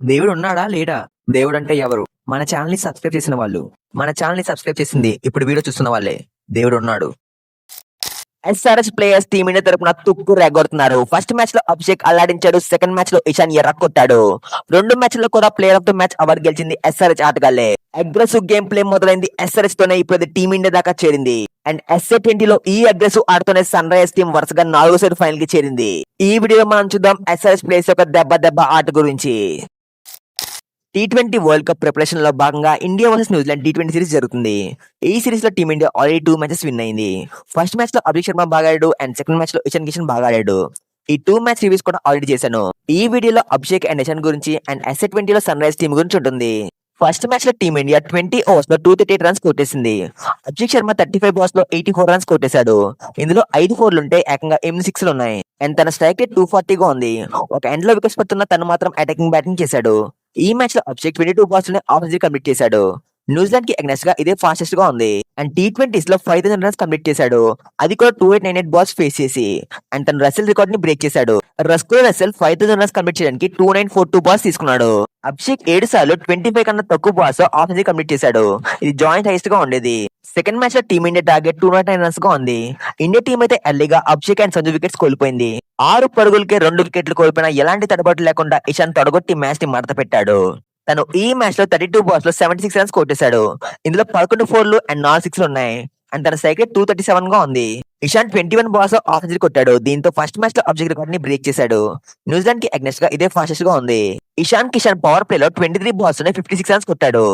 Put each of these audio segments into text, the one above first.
దేవుడు ఉన్నాడా లేడా? దేవుడంటే ఎవరు? మన ఛానల్ ని సబ్స్క్రైబ్ చేసిన వాళ్ళు. మన ఛానల్ ని సబ్స్క్రైబ్ చేసింది ఇప్పుడు వీడియో చూస్తున్న వాళ్ళే. దేవుడు ఉన్నాడు. ఎస్ఆర్ఎస్ ప్లేయర్స్ టీం ఇండియా తరపున తుక్కు రెగొడుతున్నారు. ఫస్ట్ మ్యాచ్ లో అభిషేక్ అల్లాడించాడు. సెకండ్ మ్యాచ్ లో ఇషాన్ ఎర్ర కొట్టాడు. రెండు మ్యాచ్ లో కూడా player of the match award గెలిచింది ఎస్ఆర్ఎస్ ఆటగాళ్లే. అగ్రెసివ్ గేమ్ ప్లే మొదలైంది ఎస్ఆర్ఎస్ తోనే. ఇప్పుడు టీం ఇండియా దాకా చేరింది. అండ్ ఎస్ఏ20 లో ఈ అగ్రెసివ్ ఆడుతూనే సన్ రైజర్స్ టీం వరుసగా 4వ ఫైనల్ కి చేరింది. ఈ వీడియోలో మనం చూద్దాం ఎస్ఆర్ఎస్ ప్లేయర్స్ యొక్క దెబ్బ ఆట గురించి. T20 వరల్డ్ కప్ ప్రిపరేషన్ లో భాగంగా India versus New Zealand T20 series జరుగుతుంది. ఈ సిరీస్ లో టీమిండియా ఆల్రెడీ 2 మ్యాచెస్ విన్ అయింది. ఫస్ట్ మ్యాచ్ లో అభిషేక్ శర్మ బాగా ఆడాడు అండ్ సెకండ్ మ్యాచ్ లో ఇషాన్ కిషన్ బాగా ఆడాడు. ఈ 2 మ్యాచ్ రివ్యూస్ కూడా ఆల్రెడీ చేశాను. ఈ వీడియోలో అభిషేక్ అండ్ ఇషాన్ గురించి అండ్ ఎస్ఏ20 లో సన్ రైజర్స్ టీం గురించి ఉంటుంది. ఫస్ట్ మ్యాచ్ లో టీమిండియా 20 ఓవర్స్ లో 238 రన్స్ కొట్టేసింది. అభిషేక్ శర్మ 35 బాల్స్ లో 84 రన్స్ కొట్టేశాడు. ఇందులో 5 4లు ఉంటే ఏకంగా 8 6లు ఉన్నాయి. అండ్ తన స్ట్రైక్ రేట్ 240 గా ఉంది. ఒక ఎండ్ లో వికెట్స్ పడుతున్న తను మాత్రం అటాకింగ్ బ్యాటింగ్ చేశాడు. ఈ మ్యాచ్ లో అభిషేక్ 22 బాల్స్ లోనే హాఫ్ సెంచరీ కంప్లీట్ చేశాడు. న్యూజిలాండ్ కి అగైనెస్ట్ గా ఇదే ఫాస్టెస్ట్ గా ఉంది. అండ్ T20s లో 5000 రన్స్ కంప్లీట్ చేశాడు. అది కూడా 2898 బాల్స్ ఫేస్ చేసి. అండ్ తన రసెల్ రికార్డ్ ని బ్రేక్ చేశాడు. రసెల్ 5000 రన్స్ కంప్లీట్ చేయడానికి 2942 బాల్స్ తీసుకున్నాడు. అభిషేక్ 7 సార్లు 25 కన్నా తక్కువ బాల్స్ హాఫ్ సెంచరీ కంప్లీట్ చేశాడు. ఇది జాయింట్ హైయెస్ట్ గా ఉండేది. సెకండ్ మ్యాచ్ లో టీమిండియా టార్గెట్ 209 రన్స్ గా ఉంది. ఇండియా టీం అయితే ఎర్లీగా అభిషేక్ అండ్ సంజు వికెట్స్ కోల్పోయింది. 6 పరుగులకే 2 వికెట్లు కోల్పోయినా ఎలాంటి తడబాటు లేకుండా ఇషాన్ తొడగొట్టి మ్యాచ్ ని మడత పెట్టాడు. తను ఈ మ్యాచ్ లో 32 బాల్స్ లో 76 రన్స్ కొట్టేశాడు. ఇందులో 11 4లు అండ్ 4 6లు ఉన్నాయి. అండ్ తన స్ట్రైక్ రేట్ 237 గా ఉంది. ఇషాన్ 21 బాల్స్ లో హాఫ్ సెంచరీ కొట్టాడు. దీంతో ఫస్ట్ మ్యాచ్ లో అభిషేక్ రికార్డ్ ని బ్రేక్ చేశాడు. న్యూజిలాండ్ కి అగైనెస్ట్ గా ఇదే ఫాస్టెస్ట్ గా ఉంది. ఇషాన్ కిషన్ పవర్ ప్లే లో 23 బాల్స్ లోనే 56 రన్స్ కొట్టాడు.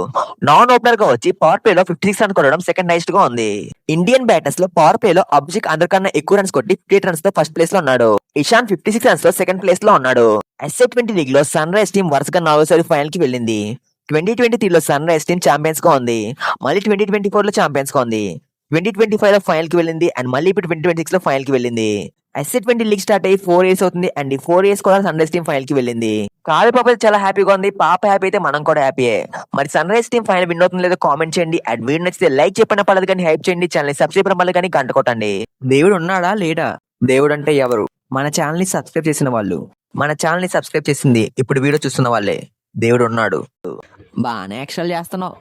నాన్ ఓపెనర్ గా వచ్చి పవర్ ప్లే లో 56 రన్స్ కొట్టడం సెకండ్ హైయెస్ట్ గా ఉంది. ఇండియన్ బ్యాటర్స్ లో పవర్ ప్లే లో అభిషేక్ అందరికన్నా ఎక్కువ రన్స్ కొట్టి 58 రన్స్ తో ఫస్ట్ ప్లేస్ లో ఉన్నాడు. ఇషాన్ 56 రన్స్ తో సెకండ్ ప్లేస్ లో ఉన్నాడు. ఎస్ఏ20 లీగ్ లో సన్ రైజర్స్ టీం వరుసగా 4వ ఫైనల్ కి వెళ్ళింది. 2023 లో సన్ రైజర్స్ టీం ఛాంపియన్స్ గా ఉంది. మళ్ళీ 2024 లో ఛాంపియన్స్ గా ఉంది. 2025 లో ఫైనల్ కి వెళ్ళింది అండ్ మళ్ళీ ఇప్పుడు 2026 లో ఫైనల్ కి వెళ్ళింది. ఎస్ఏ20 లీగ్ స్టార్ట్ అయ్యి 4 ఇయర్స్ అవుతుంది అండ్ ఈ 4 ఇయర్స్ కూడా సన్ రైజర్స్ టీం ఫైనల్ కి వెళ్ళింది. కావ్య పాప అయితే చాలా హ్యాపీగా ఉంది. పాప హ్యాపీ అయితే మనం కూడా హ్యాపీయే. మరి Sunrisers team final win అవుతుంది లేదో కామెంట్ చేయండి. అండ్ వీడియో నచ్చితే లైక్ చెప్పిన పడదు కానీ హైప్ చేయండి. ఛానల్ సబ్స్క్రైబ్ మళ్ళీ కానీ గంట కొట్టండి. దేవుడు ఉన్నాడా లేడా? దేవుడు అంటే ఎవరు? మన ఛానల్ ని సబ్స్క్రైబ్ చేసిన వాళ్ళు. మన ఛానల్ ని సబ్స్క్రైబ్ చేసింది ఇప్పుడు వీడియో చూస్తున్న వాళ్ళే. దేవుడు ఉన్నాడు. బాగానే యాక్షన్ చేస్తున్నావు.